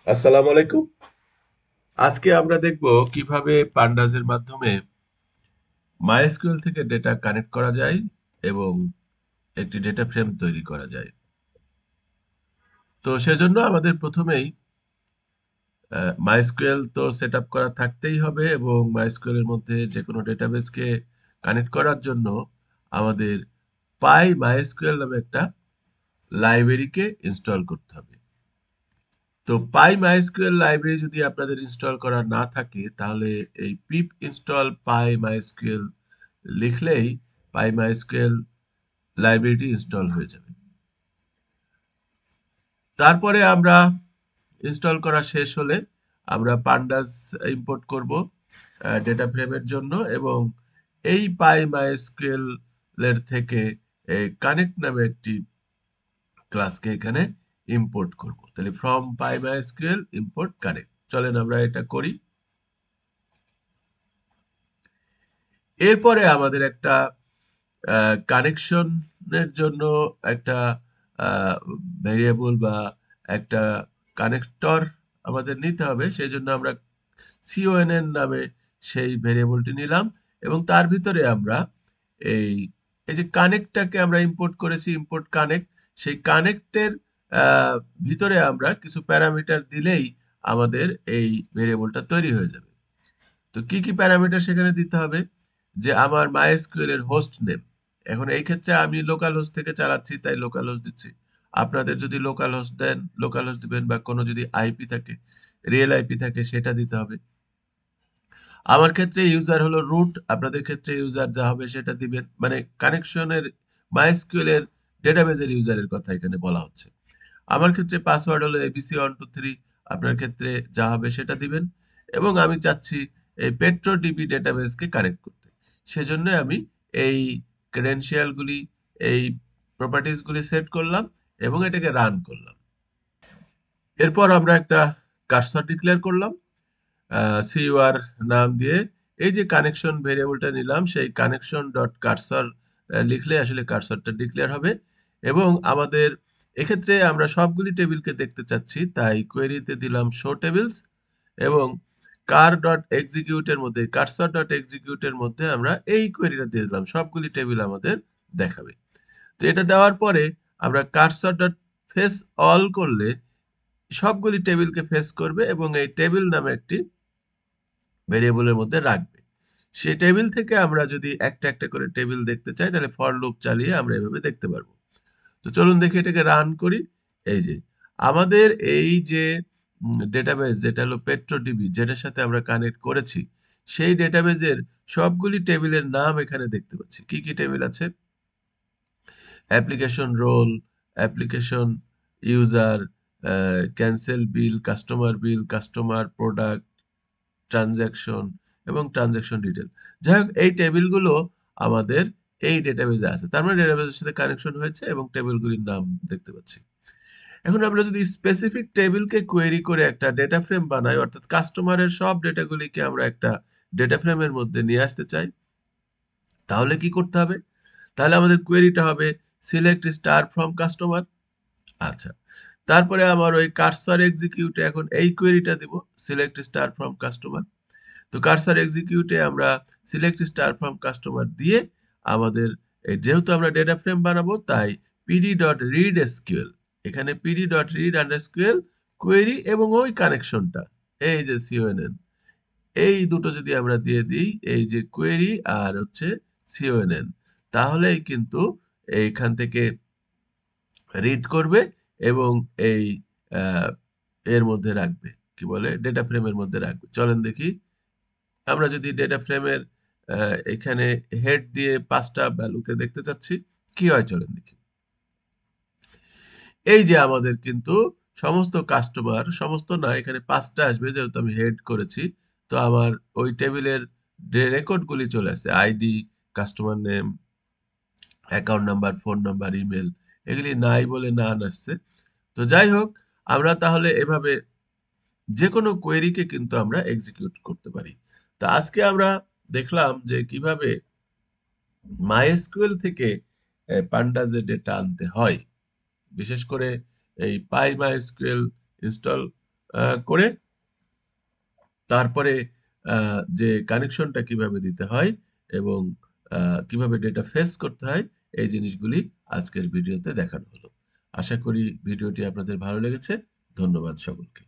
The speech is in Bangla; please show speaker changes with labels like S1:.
S1: আসসালামু আলাইকুম। আজকে আমরা দেখব কিভাবে পান্ডাজের মাধ্যমে মাইএসকিউএল থেকে ডেটা কানেক্ট করা যায় এবং একটি ডেটা ফ্রেম তৈরি করা যায়। তো সেজন্য আমাদের প্রথমেই মাইএসকিউএল তো সেট আপ করা থাকতেই হবে এবং মাইএসকিউএল এর মধ্যে যে কোনো ডেটাবেসকে কানেক্ট করার জন্য আমাদের পাই মাইএসকিউএল নামে একটা লাইব্রেরিকে ইনস্টল করতে হবে। তো পাই মাইএসকিউএল লাইব্রেরি যদি আপনাদের ইনস্টল করা না থাকে তাহলে এই পিপ ইনস্টল পাই মাইএসকিউএল লিখলেই পাই মাইএসকিউএল লাইব্রেরিটি ইনস্টল হয়ে যাবে। তারপরে আমরা ইনস্টল করা শেষ হলে আমরা পান্ডাস ইম্পোর্ট করব ডেটা ফ্রেমের জন্য এবং এই পাই মাইএসকিউএল এর থেকে কানেক্ট নামে একটি ক্লাসকে এখানে ইম্পোর্ট করব। তাহলে from pi MySQL import connect, চলেন আমরা এটা করি। এরপরে আমাদের একটা কানেকশনের জন্য একটা ভেরিয়েবল বা একটা কানেক্টর আমাদের নিতে হবে। সেই জন্য আমরা সিওএনএন নামে সেই ভেরিয়েবলটি নিলাম এবং তার ভিতরে আমরা এই এই যে কানেক্টটাকে আমরা ইম্পোর্ট করেছি, ইম্পোর্ট কানেক্ট, সেই কানেক্টের ভিতরে আমরা কিছু প্যারামিটার দিলেই আমাদের এই ভেরিয়েবলটা তৈরি হয়ে যাবে। তো কি কি প্যারামিটার সেখানে দিতে হবে? যে আমার মাইএসকিউএল এর হোস্ট নেম, এখন এই ক্ষেত্রে আমি লোকাল হোস্ট থেকে চালাচ্ছি তাই লোকাল হোস্ট দিচ্ছি। আপনাদের যদি লোকাল হোস্ট দেন লোকাল হোস্ট দিবেন, বা কোনো যদি আইপি থাকে, রিয়েল আইপি থাকে, সেটা দিতে হবে। আমার ক্ষেত্রে ইউজার হলো রুট, আপনাদের ক্ষেত্রে ইউজার যা হবে সেটা দিবেন। মানে কানেকশনের মাইএসকিউএল এর ডেটাবেজের ইউজারের কথা এখানে বলা হচ্ছে। আমার ক্ষেত্রে পাসওয়ার্ড হলো ABC123, আপনার ক্ষেত্রে যা হবে সেটা দিবেন। এবং আমি চাচ্ছি এই পেট্রোডিবি ডেটাবেসকে কানেক্ট করতে, সেজন্য আমি এই ক্রেডেনশিয়ালগুলি, এই প্রপার্টিসগুলি সেট করলাম এবং এটাকে রান করলাম। এরপর আমরা একটা কার্সর ডিক্লেয়ার করলাম সিইউআর নাম দিয়ে। এই যে কানেকশন ভেরিয়েবলটা নিলাম, সেই কানেকশন ডট কার্সর লিখলে আসলে কার্সরটা ডিক্লেয়ার হবে। এবং আমাদের এক্ষেত্রে আমরা সবগুলি টেবিলকে দেখতে চাচ্ছি, তাই কোয়েরিতে দিলাম শো টেবিলস এবং কার ডট এক্সিকিউটের মধ্যে, কার্সর ডট এক্সিকিউটের মধ্যে আমরা এই কোয়েরিটা দিয়ে দিলাম, সবগুলি টেবিল আমাদের দেখাবে। তো এটা দেওয়ার পরে আমরা কার্সর ডট ফেস অল করলে সবগুলি টেবিলকে ফেস করবে এবং এই টেবিল নামে একটি ভেরিয়েবলের মধ্যে রাখবে। সেই টেবিল থেকে আমরা যদি একটা একটা করে টেবিল দেখতে চাই তাহলে ফর লুপ চালিয়ে আমরা এভাবে দেখতে পারবো। তো চলুন দেখি এটাকে রান করি। এই যে আমাদের এই যে ডেটাবেস, যেটা হলো পেট্রোডিবি, যেটার সাথে আমরা কানেক্ট করেছি, সেই ডেটাবেজের সবগুলি টেবিলের নাম এখানে দেখতে পাচ্ছি। কি কি টেবিল আছে? Application role, application user, cancel bill, customer product, transaction এবং ট্রানজ্যাকশন ডিটেল। যাই হোক, এই টেবিলগুলো আমাদের এই ডেটাবেজে আছে, তার মানে ডেটাবেজের সাথে কানেকশন হয়েছে এবং টেবিলগুলির নাম দেখতে পাচ্ছি। এখন আমরা যদি স্পেসিফিক টেবিলকে কোয়েরি করে একটা ডেটা ফ্রেম বানাই, অর্থাৎ কাস্টমারের সব ডেটাগুলিকে আমরা একটা ডেটা ফ্রেমের মধ্যে নিয়ে আসতে চাই, তাহলে কি করতে হবে? তাহলে আমাদের কোয়েরিটা হবে সিলেক্ট স্টার ফ্রম কাস্টমার। আচ্ছা, তারপরে আমার ওই কার্সর এক্সিকিউটে এখন এই কোয়েরিটা দিব, সিলেক্ট স্টার ফ্রম কাস্টমার। তো কার্সর এক্সিকিউটে আমরা সিলেক্ট স্টার ফ্রম কাস্টমার দিয়ে আমাদের যেহেতু আমরা ডেটা ফ্রেম বানাবো, তাই পিডি ডট রিড এসকিউএল, এখানে পিডি ডট রিড আন্ডারস্কিউএল কোয়েরি এবং ওই কানেকশনটা, এই যে সিওএনএন, এই দুটো যদি আমরা দিয়ে দিই, এই যে কোয়েরি আর হচ্ছে সিওএনএন, তাহলেই কিন্তু এইখান থেকে রিড করবে এবং এই আহ, এর মধ্যে রাখবে, কি বলে, ডেটা ফ্রেমের মধ্যে রাখবে। চলেন দেখি। আমরা যদি ডেটা ফ্রেমের এখানে হেড দিয়ে 5টা ভ্যালুকে দেখতে চাচ্ছি, কি হয় চলেন দেখি। এই যে আমাদের কিন্তু সমস্ত কাস্টমার, সমস্ত না, এখানে 5টা আসবে যেহেতু আমি হেড করেছি। তো আমার ওই টেবিলের রেকর্ডগুলি চলে আসে, ID, customer name, account number, phone number, email, এগুলি নাই বলে নান আসছে। তো যাই হোক, আমরা তাহলে এভাবে যে কোনো কোয়েরিকে কিন্তু আমরা এক্সিকিউট করতে পারি। তো আজকে আমরা দেখলাম যে কিভাবে মাইএসকিউএল থেকে পান্ডাজে ডেটা আনতে হয়। বিশেষ করে এই পাই মাইএসকিউএল ইনস্টল করে তারপরে যে কানেকশনটা কিভাবে দিতে হয় এবং কিভাবে ডেটা ফেচ করতে হয় এই জিনিসগুলি আজকের ভিডিওতে দেখানো হলো। আশা করি ভিডিওটি আপনাদের ভালো লেগেছে। ধন্যবাদ সকলকে।